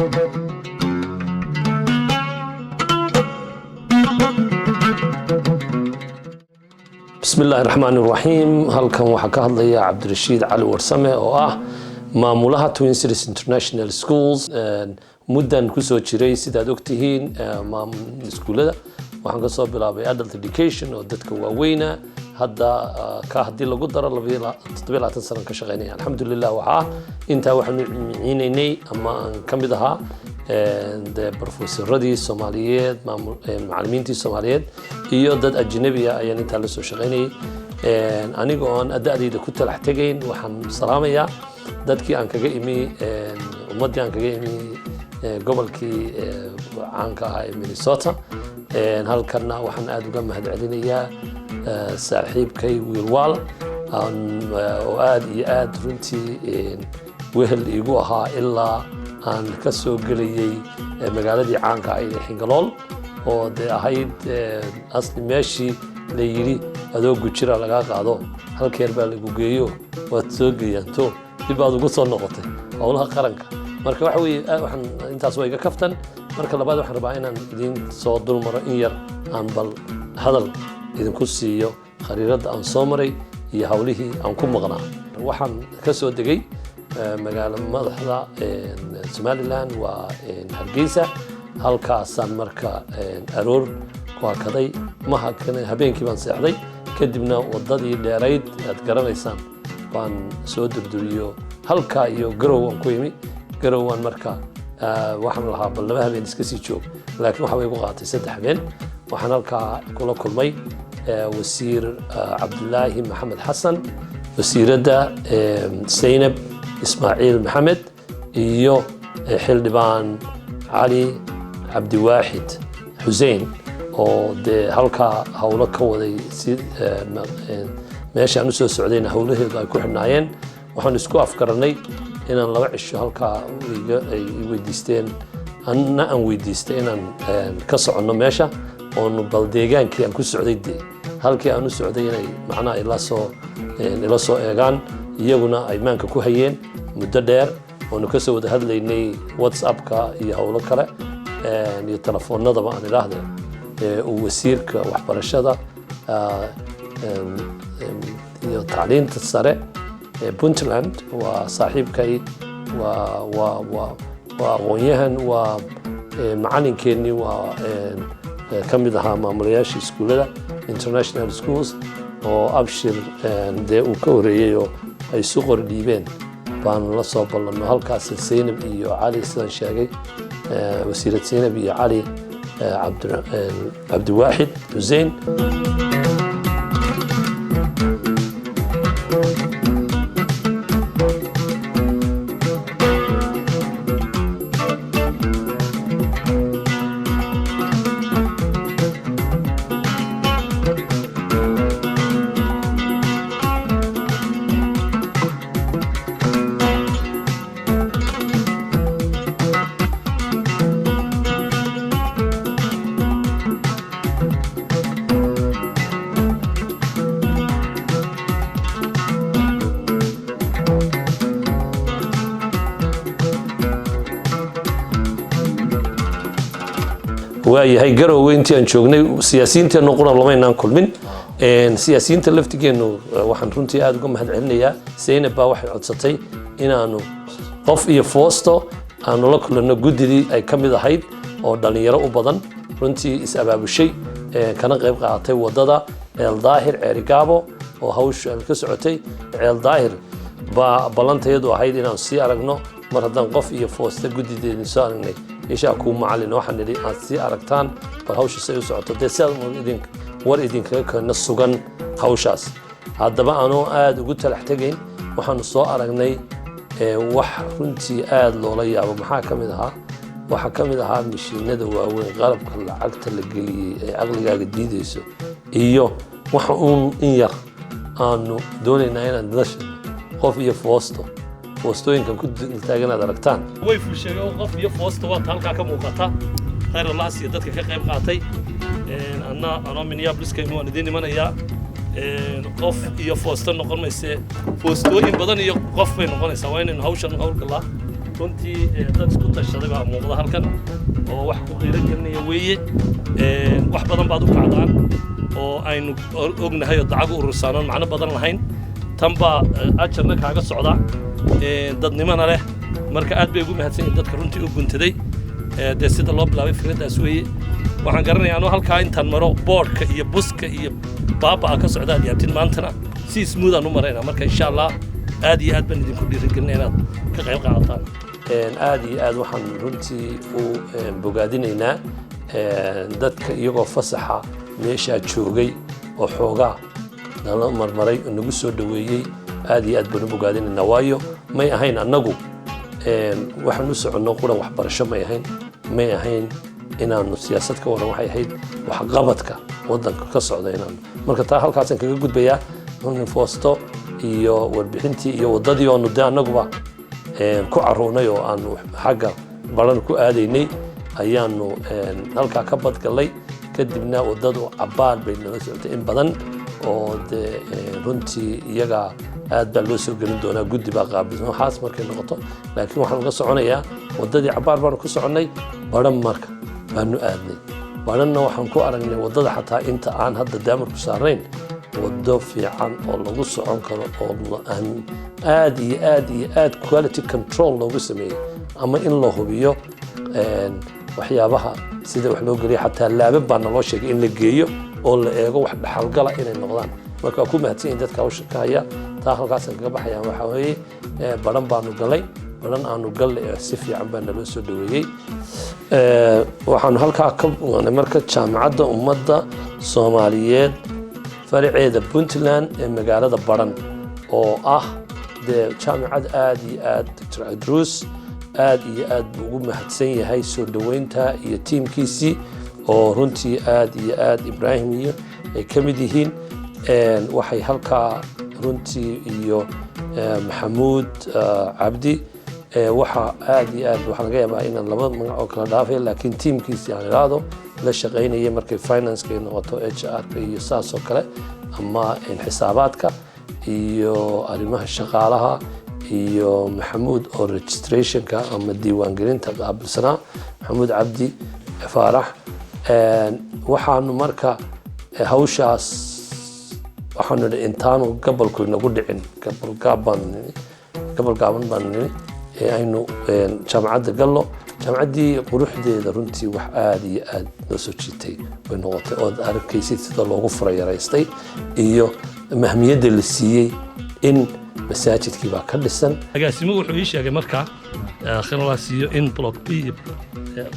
بسم الله الرحمن الرحيم. هلكن waxaa ka hadlaya Cabdirashiid Cali Warsame oo ah maamulaha Twin Cities International Schools muddan ku soo jiray sidaad ogtihiin iskuulada waxaan ka soo bilaabay adult education oo dadka waaweyna hadda ka hadii lagu daro 27 sano ka shaqeynay alxamdulillah waxa inta waxaan ciineynay ama kamid ahaa professoradii Soomaaliyeed macallimiintii Soomaaliyeed iyo dad ajnabi ah ayaan inta la soo shaqeynay aniga oo adaadayda ku talax tagayn waxaan salaamayaa dadkii aan kaga imi ummadii aan kaga imi gobolkii caanka ah ee Minnesota halkana waxaan aad uga mahadcelinayaa saaxiibkay Wiilwaal oo aad iyo aad runtii wehel igu ahaa ilaa aan ka soo galay magaaladii caanka ah ee Xingalool oo ahayd asli meeshii la yiri adoo gujira laga qaado halkeer baa lagu geeyo waad soo geeyanto dib aad ugu soo noqotay howlaha qaranka marka waxa weeye waxaan intaas way iga kaftan marka labaad waxaan rabaa inaan idin soo dulmaro in yar aan bal hadal idinku siiyo khariirada aan soo maray iyo hawlihii aan ku maqnaa waxaan ka soo degay magaalada madaxda Somaliland waa Hargeysa halkaasaan marka aroor ku hakaday ma hakanay habeenkii baan seexday kadibna wadadii dheerayd aad garanaysaan baan soo durduriyo halka iyo garowaan ku yimi garowaan marka waxaan lahaa bal laba habeen iska sii joog laakiin waxa way ku qaatay 3 habeen waxaan halka kula kulmay wasiir Cabdullaahi Maxamed Xasan wasiirada Zainab Ismaaciil Maxamed iyo xildhibaan Ali Cabdiwaahid Xuseen oo halka hawlo ka waday si meesha aan soo socdayna hawlaheedu ay ku xidhnaayeen waxaan isku afkaranay inaan laba cisho halka ay weydiisteen aan weydiistay inaan ka socono meesha oo bal deegaankii aan ku socday halkii aan u socday inay macnaha ila soo eegaan iyaguna ay maanka ku hayeen muddo dheer oo ka soo wada hadlaynay WhatsApp-ka iyo hawlo kale iyo telefoonadaba aan ilaahdeen wasiirka waxbarashada iyo tacliinta sare Puntland waa saaxiibkay waa aqoonyahan waa macallinkeenii waa kamid ahaa maamulayaasha iskuulada International Schools oo abshir uu ka horeeyay oo ay suqor dhiibeen baan la soo ballanno halkaas Zainab iyo Ali sidaan sheegay wasiirad Zainab iyo Ali Cabdiwaahid Xuseen waayahay garowga intii aan joognay siyaasiyiinteena qura lamaynaan kulmin siyaasiyiinta laftigeenu waxaan runtii aad uga mahadcelinayaa Zainab baa waxay codsatay inaanu qof iyo foosto aanu la kulano gudidii ay kamid ahayd oo dhalinyaro u badan runtii is abaabushay kana qayb qaadatay wadada El Daahir Ceerigaabo oo hawsha ka socotay El Daahir ba balantayadu ahayd inaan si aragno mar haddaan qof iyo foosto gudideedii soo aragnay isha ku macallin waxaan nidhi aad si aragtaan bal hawsha say u socoto sidaad war idinkaga kana sugan hawshaas haddaba anoo aad ugu talax tagayn waxaanu soo aragnay wax runtii aad loola yaabo maxaa ka mid ahaa mishiinada waaweyn qalabka lacagta la geliyay ee aqligaaga diidayso iyo waxa in yar aanu doonaynaa inaan dadashano qof iyo foostooyinkan ku taaganaad aragtaan way fuushay oo qof iyo foosto waa halka ka muuqata khayr Allah si dadka ka qayb qaatay ana Minneapolis ka inuu idin imanaya qof iyo foosto noqon mayse foostooyin badan iyo qof bay noqonaysaa waa inaynu hawshan hawlgalaa runtii dad isku tashaday baa muuqda halkan oo wax ku dhiirigelinaya weeye wax badan baad u kacdaan oo aynu ognahay oo dacagu urursaanoon macno badan lahayn tan baa ajarna kaaga socda dadnimana leh marka aad bay ugu mahadsan yihiin dadka runtii u guntaday dee sida loo bilaabay fikraddaas weeye waxaan garanayaa anuu halkaa intaan maro boodhka iyo buska iyo baabaa ka socda aad yaabtin maantana si smooth aan u maraynaa marka insha allah aad iyo aad baan idinku dhiirigelinaya inaad ka qayb qaadataan aad iyo aad waxaan runtii u bogaadinaynaa dadka iyagoo fasaxa meeshaa joogay oo xoogaa nala marmaray oo nagu soo dhoweeyey aad iyo aad baan u bogaadinaynaa waayo may ahayn annagu waxaan u soconno quran waxbarasho may ahayn inaanu siyaasad ka waran waxay ahayd waxqabadka waddanka ka socda inaanu marka taa halkaasaan kaga gudbayaa foosto iyo warbixintii iyo waddadii oonu dee annaguba ku carruurnay oo aanu xagga baran ku aadaynay ayaanu halkaa ka badgallay kadibna waddadu cabbaar bay nala socotay in badan oo dee runtii iyaga aad baa loo soo gelin doonaa guddi baa qaabilsan waxaas markay noqoto laakiin waxaan uga soconayaa waddadii cabbaar baanu ku soconnay baran marka baanu aadnay baranna waxaan ku aragnay waddada xataa inta aan hadda daamarku saarnayn waddo fiican oo lagu socon karo oo aad iyo aad iyo aad quality control loogu sameeyey ama in la hubiyo waxyaabaha sida wax loo geliyo xataa laabab baa naloo sheegay in la geeyo oo la eego wax dhaxalgala inay noqdaan marka waa ku mahadsan yihin dadka hawsha ka haya taa halkaasaan kaga baxayaan waxaa weeye baran baanu galay baran aanu galle si fiican baa naloo soo dhoweeyey waxaanu halkaa ka muqnay marka jaamacadda ummadda Soomaaliyeed fariceeda Puntland ee magaalada Baran oo ah dee jaamacad aad iyo aad Dr. Idrus aad iyo aad buu ugu mahadsan yahay soo dhoweynta iyo tiimkiisii oo runtii aad iyo aad Ibrahim iyo ay ka mid yihiin waxay halkaa runtii iyo Maxamuud Cabdi waxa aad iyo aad waxa laga yaabaa inaan laba magac oo kala dhaafay laakiin tiimkiisii aan iraado la shaqeynayay markay finance-ka noqoto HR-ka iyo saas oo kale ama xisaabaadka iyo arrimaha shaqaalaha iyo Maxamuud oo registration-ka ama diiwaangelinta qaabilsanaa Maxamuud Cabdi Faarax waxaanu marka hawshaas waxaanu intaanu gabalku nagu dhicin gabal gaaban baan aynu jaamacadda gallo jaamacaddii quruxdeeda runtii wax aad iyo aad loo soo jiitay way noqotay oo arkaysid sida loogu furayaraystay iyo mahmiyadda la siiyey in masaajidkii baa ka dhisan agaasimuhu wuxuu ii sheegay markaa khilala siiyo in block B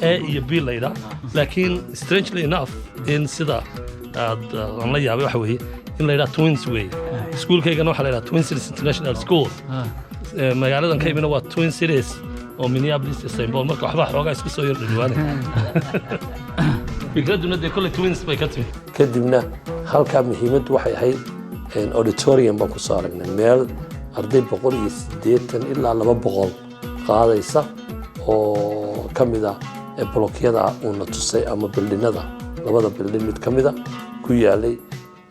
A iyo B la yidhaa laakiin strangely enough in sida aad aan la yaabay waxa weeye in la yidhaa twins way iskuulkaygana waxaa la yidhaa Twin Cities International School magaaladan ka imina waa Twin Cities oo Minneapolis iyo St. Paul marka waxba xoogaa isku soo yar dhadhawaanay fikraduna dee kolley twins bay ka timi kadibna halkaa muhiimaddu waxay ahayd auditorium baan ku soo aragnay meel arday 180 ilaa 200 qaadaysa oo ka mid ah blokyada uuna tusay ama bildhinada labada bildhin mid ka mid ah ku yaalay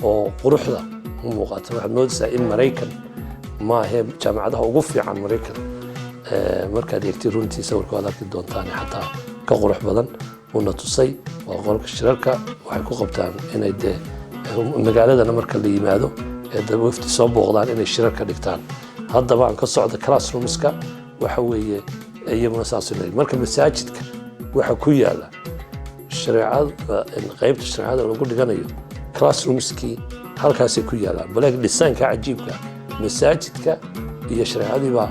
oo quruxda u muuqata waxaad moodaysaa in Maraykan ma ahe jaamacadaha ugu fiican Maraykan markaad eegtay runtii sawirka waad arki doontaan xataa ka qurux badan uuna tusay waa qolka shirarka waxay ku qabtaan inay dee magaaladana marka la yimaado dad wafdi soo booqdaan inay shirar ka dhigtaan haddaba aan ka socda classroomska waxa weeye iyaguna saas marka masaajidka waxa ku yaala shareecada qaybta shareecada lagu dhiganayo classroomskii halkaasay ku yaalaan baleeg dhisaanka cajiibka masaajidka iyo shareecadiiba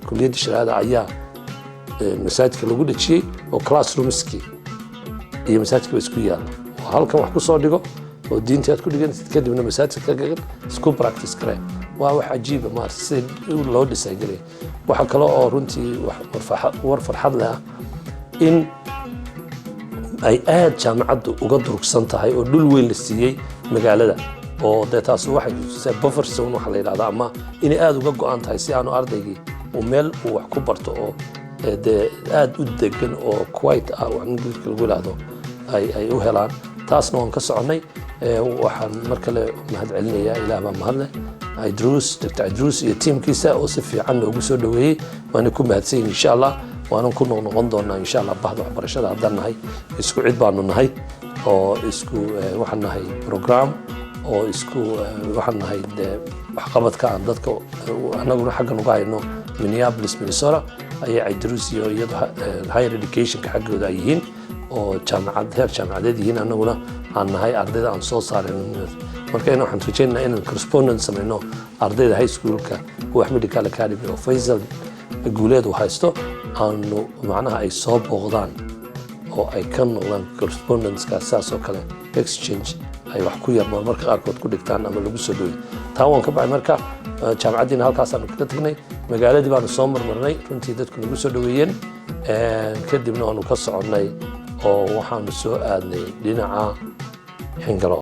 kulliyadda shareecada ayaa masaajidka lagu dhajiyey oo classroomskii iyo masaajidka isku yaala oo halkan wax ku soo dhigo oo diinta aad ku dhiganaysid kadibna masaajidka gagan isku practice kare waa wax cajiiba maarta si loo dhisay galay waxa kale oo runtii war farxad leh in ay aad jaamacaddu uga durugsan tahay oo dhul weyn la siiyey magaalada oo dee taas waxay tusaysaa buffer zone waxa la yidhahdaa ama inay aad uga go'an tahay si aanu ardaygii uu meel uu wax ku barto oo dee aad u degan oo quiet ah wax ingiriiska lagu yidhaahdo ay u helaan taasna waan ka soconnay waxaan mar kale mahad celinayaa ilaah baa mahad leh عيدروس دكتور عيدروس iyo teamkiisa oo si fiican loogu soo dhaweeyay waan ku mahadsanyihiin insha Allah waan ku noqon doonaa insha Allah bahda waxbarashada haddaan nahay isku cid baanu nahay oo isku waxaan nahay program oo isku waxaan nahay waxqabadka aan dadka anaguna xaggan uga hayno Minneapolis Minnesota ayay Caydaruus iyo higher education ka xaggooda yihiin oo heer jaamacadeed yihiin anaguna aan nahay ardayda aan soo saareen marka waxaan rajaynaynaa inaan correspondence samayno ardayda high schoolka wax medical academy oo Faisal guuleed u haysto aanu macnaha ay soo booqdaan oo ay ka noqdaan correspondence-ka saas oo kale exchange ay wax ku yarmaan marka qaarkood ku dhigtaan ama lagu soo dhaweeyo taa waan ka baxay marka jaamacadiina halkaas aan ka tagnay magaaladii baanu soo marmarnay runtii dadku nagu soo dhaweeyeen kadibna waanu ka soconnay oo waxaanu soo aadnay dhinaca Hengalo